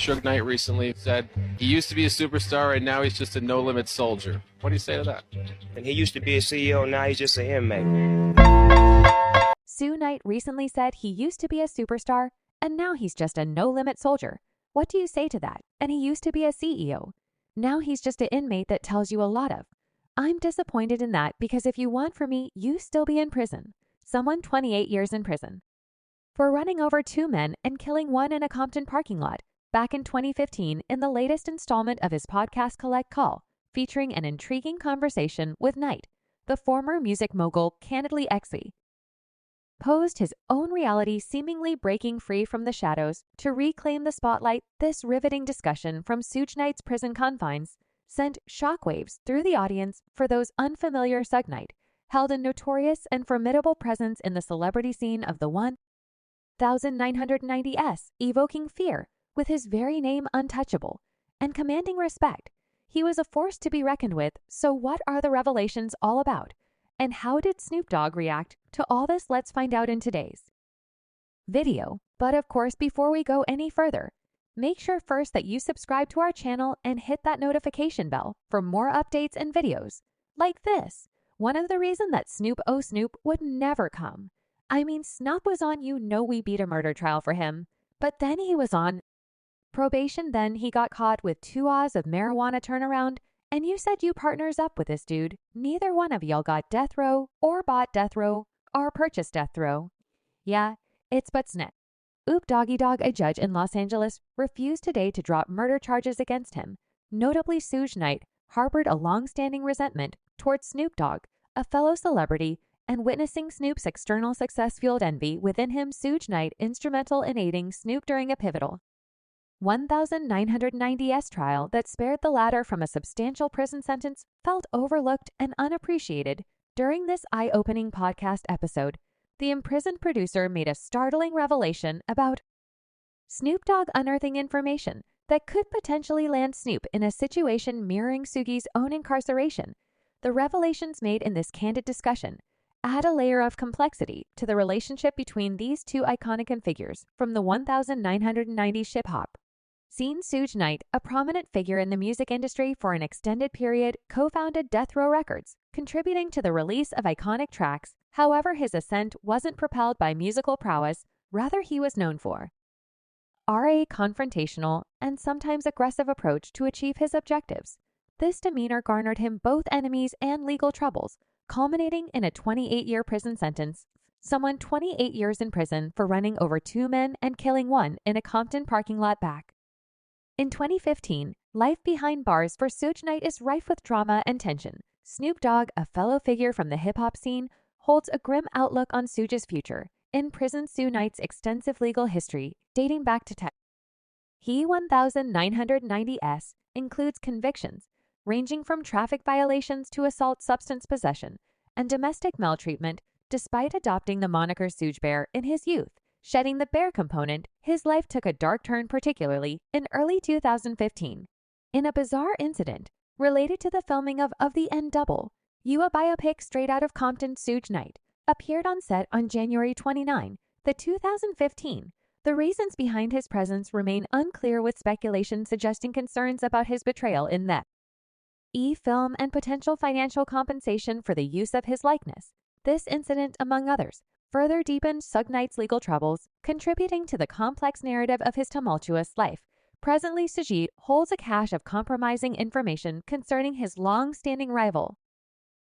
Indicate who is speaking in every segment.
Speaker 1: Suge Knight recently said he used to be a superstar and now he's just a no-limit soldier. What do you say to that?
Speaker 2: And he used to be a CEO, now he's just an inmate.
Speaker 3: Suge Knight recently said he used to be a superstar and now he's just a no-limit soldier. What do you say to that? And he used to be a CEO. Now he's just an inmate that tells you a lot of. I'm disappointed in that because if you want for me, you still be in prison. Someone 28 years in prison. For running over 2 men and killing one in a Compton parking lot back in 2015 in the latest installment of his podcast Collect Call, featuring an intriguing conversation with Knight, the former music mogul candidly posed his own reality seemingly breaking free from the shadows to reclaim the spotlight. This riveting discussion from Suge Knight's prison confines sent shockwaves through the audience for those unfamiliar. Suge Knight held a notorious and formidable presence in the celebrity scene of the 1990s, evoking fear with his very name untouchable and commanding respect. He was a force to be reckoned with. So what are the revelations all about? And how did Snoop Dogg react to all this? Let's find out in today's video. But of course, before we go any further, make sure first that you subscribe to our channel and hit that notification bell for more updates and videos like this. One of the reasons that Snoop would never come. I mean, Snoop was on We Beat a murder trial for him, but then he was on probation. Then he got caught with 2 Oz of marijuana turnaround. And you said you partners up with this dude. Neither one of y'all got death row or bought death row or purchased death row. Yeah, it's but snitch. Oop doggy dog. A judge in Los Angeles refused today to drop murder charges against him. Notably, Suge Knight harbored a long-standing resentment towards Snoop Dogg, a fellow celebrity, and witnessing Snoop's external success fueled envy within him. Suge Knight instrumental in aiding Snoop during a pivotal 1990s trial that spared the latter from a substantial prison sentence felt overlooked and unappreciated. During this eye-opening podcast episode, the imprisoned producer made a startling revelation about Snoop Dogg unearthing information that could potentially land Snoop in a situation mirroring Suge's own incarceration. The revelations made in this candid discussion add a layer of complexity to the relationship between these 2 iconic figures from the 1990s hip-hop scene. Suge Knight, a prominent figure in the music industry for an extended period, co-founded Death Row Records, contributing to the release of iconic tracks. However, his ascent wasn't propelled by musical prowess. Rather, he was known for a confrontational and sometimes aggressive approach to achieve his objectives. This demeanor garnered him both enemies and legal troubles, culminating in a 28-year prison sentence. Someone 28 years in prison for running over 2 men and killing one in a Compton parking lot back in 2015. Life behind bars for Suge Knight is rife with drama and tension. Snoop Dogg, a fellow figure from the hip-hop scene, holds a grim outlook on Suge's future. In prison, Suge Knight's extensive legal history, dating back to he 1990s, includes convictions ranging from traffic violations to assault, substance possession, and domestic maltreatment. Despite adopting the moniker Suge Bear in his youth, shedding the bear component, his life took a dark turn, particularly in early 2015. In a bizarre incident related to the filming of the End Double, a biopic straight out of Compton, Suge Knight appeared on set on January 29, 2015. The reasons behind his presence remain unclear, with speculation suggesting concerns about his betrayal in the film and potential financial compensation for the use of his likeness. This incident, among others, further deepened Suge Knight's legal troubles, contributing to the complex narrative of his tumultuous life. Presently, Suge holds a cache of compromising information concerning his long-standing rival,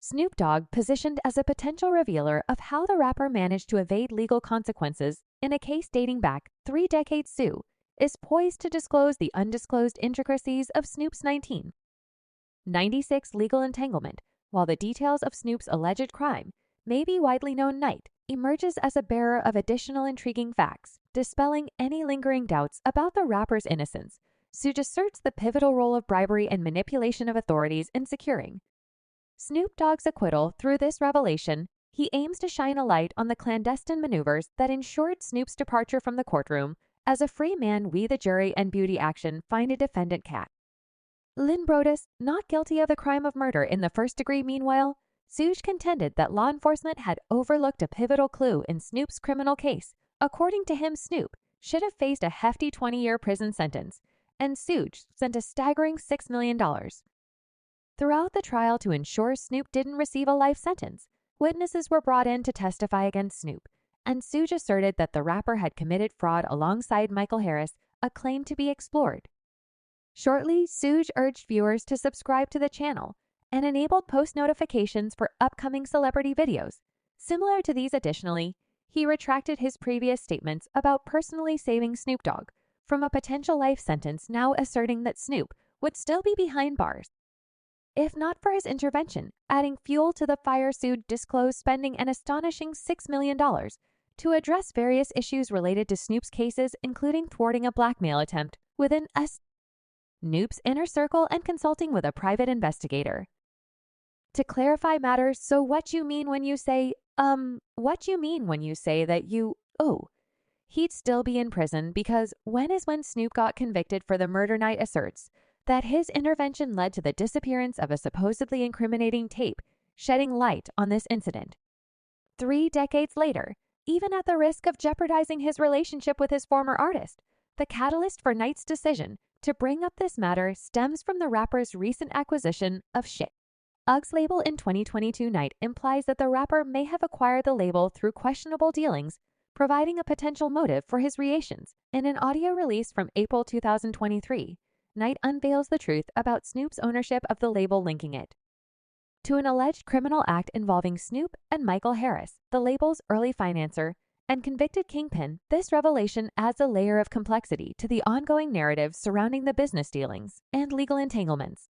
Speaker 3: Snoop Dogg, positioned as a potential revealer of how the rapper managed to evade legal consequences in a case dating back 3 decades. Sue is poised to disclose the undisclosed intricacies of Snoop's 1996 legal entanglement, while the details of Snoop's alleged crime may be widely known. Knight emerges as a bearer of additional intriguing facts, dispelling any lingering doubts about the rapper's innocence. Suge asserts the pivotal role of bribery and manipulation of authorities in securing Snoop Dogg's acquittal. Through this revelation, he aims to shine a light on the clandestine maneuvers that ensured Snoop's departure from the courtroom. As a free man, we the jury and beauty action find a defendant, Cat Lynn Brodus, not guilty of the crime of murder in the first degree. Meanwhile, Suge contended that law enforcement had overlooked a pivotal clue in Snoop's criminal case. According to him, Snoop should have faced a hefty 20-year prison sentence, and Suge sent a staggering $6 million. Throughout the trial, to ensure Snoop didn't receive a life sentence, witnesses were brought in to testify against Snoop, and Suge asserted that the rapper had committed fraud alongside Michael Harris, a claim to be explored. Shortly, Suge urged viewers to subscribe to the channel and enabled post notifications for upcoming celebrity videos. Similar to these, additionally, he retracted his previous statements about personally saving Snoop Dogg from a potential life sentence, now asserting that Snoop would still be behind bars if not for his intervention, adding fuel to the fire. Suge disclosed spending an astonishing $6 million to address various issues related to Snoop's cases, including thwarting a blackmail attempt within Snoop's inner circle and consulting with a private investigator. To clarify matters, so what you mean when you say that he'd still be in prison because when Snoop got convicted for the murder, Knight asserts that his intervention led to the disappearance of a supposedly incriminating tape, shedding light on this incident. 3 decades later, even at the risk of jeopardizing his relationship with his former artist, the catalyst for Knight's decision to bring up this matter stems from the rapper's recent acquisition of Suge's label in 2022. Knight implies that the rapper may have acquired the label through questionable dealings, providing a potential motive for his reactions. In an audio release from April 2023, Knight unveils the truth about Snoop's ownership of the label, linking it to an alleged criminal act involving Snoop and Michael Harris, the label's early financer and convicted kingpin. This revelation adds a layer of complexity to the ongoing narrative surrounding the business dealings and legal entanglements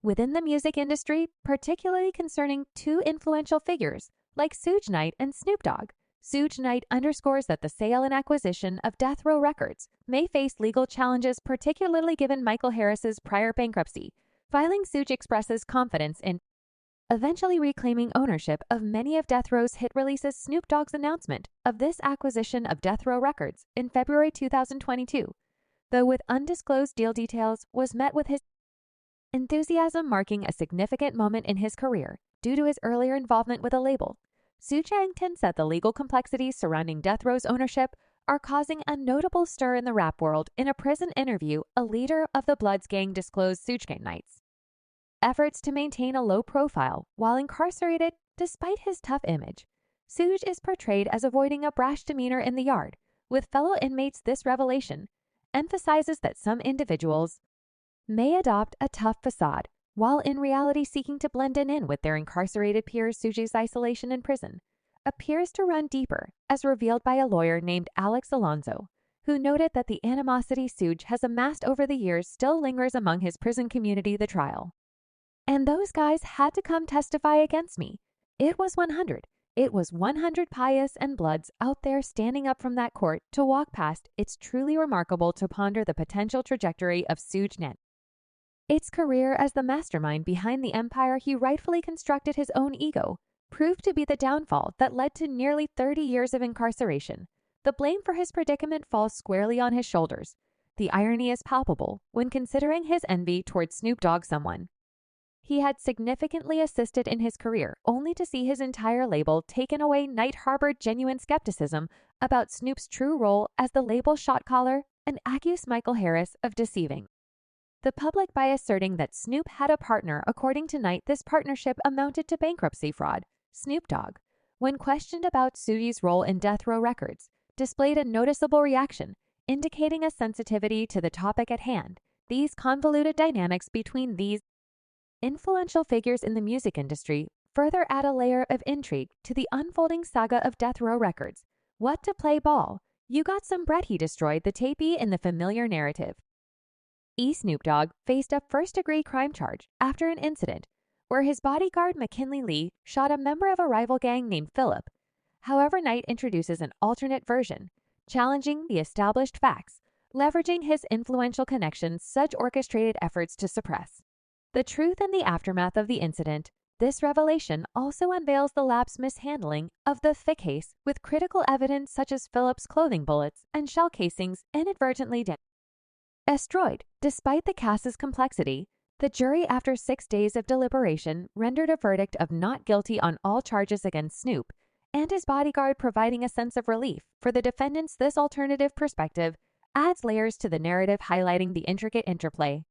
Speaker 3: within the music industry, particularly concerning 2 influential figures like Suge Knight and Snoop Dogg. Suge Knight underscores that the sale and acquisition of Death Row Records may face legal challenges, particularly given Michael Harris's prior bankruptcy. Filing, Suge expresses confidence in eventually reclaiming ownership of many of Death Row's hit releases. Snoop Dogg's announcement of this acquisition of Death Row Records in February 2022, though with undisclosed deal details, was met with his enthusiasm, marking a significant moment in his career due to his earlier involvement with a label. Suge said the legal complexities surrounding Death Row's ownership are causing a notable stir in the rap world. In a prison interview, a leader of the Bloods gang disclosed Suge Knight's efforts to maintain a low profile while incarcerated. Despite his tough image, Suge is portrayed as avoiding a brash demeanor in the yard with fellow inmates. This revelation emphasizes that some individuals may adopt a tough facade while in reality seeking to blend in with their incarcerated peers. Suge's isolation in prison appears to run deeper, as revealed by a lawyer named Alex Alonso, who noted that the animosity Suge has amassed over the years still lingers among his prison community. The trial, and those guys had to come testify against me. It was 100 pious and Bloods out there standing up from that court to walk past. It's truly remarkable to ponder the potential trajectory of Suge Knight's career as the mastermind behind the empire he rightfully constructed. His own ego proved to be the downfall that led to nearly 30 years of incarceration. The blame for his predicament falls squarely on his shoulders. The irony is palpable when considering his envy towards Snoop Dogg, someone he had significantly assisted in his career, only to see his entire label taken away. Knight harbored genuine skepticism about Snoop's true role as the label shot caller and accused Michael Harris of deceiving the public by asserting that Snoop had a partner. According to Knight, this partnership amounted to bankruptcy fraud. Snoop Dogg, when questioned about Suge's role in Death Row Records, displayed a noticeable reaction, indicating a sensitivity to the topic at hand. These convoluted dynamics between these influential figures in the music industry further add a layer of intrigue to the unfolding saga of Death Row Records. What to play ball? You got some bread. He destroyed the tapey in the familiar narrative. Snoop Dogg faced a first-degree crime charge after an incident where his bodyguard McKinley Lee shot a member of a rival gang named Philip. However, Knight introduces an alternate version, challenging the established facts, leveraging his influential connections. Suge orchestrated efforts to suppress the truth in the aftermath of the incident. This revelation also unveils the lab's mishandling of the thick case, with critical evidence such as Philip's clothing bullets and shell casings inadvertently destroyed. Despite the case's complexity, the jury, after 6 days of deliberation, rendered a verdict of not guilty on all charges against Snoop and his bodyguard, providing a sense of relief for the defendants. This alternative perspective adds layers to the narrative, highlighting the intricate interplay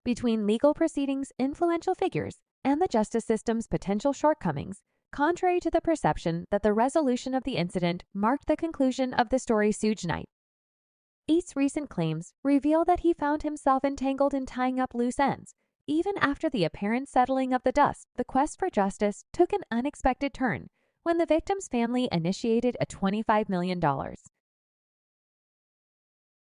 Speaker 3: between legal proceedings, influential figures, and the justice system's potential shortcomings, contrary to the perception that the resolution of the incident marked the conclusion of the story. Suge Knight. East's recent claims reveal that he found himself entangled in tying up loose ends. Even after the apparent settling of the dust, the quest for justice took an unexpected turn when the victim's family initiated a $25 million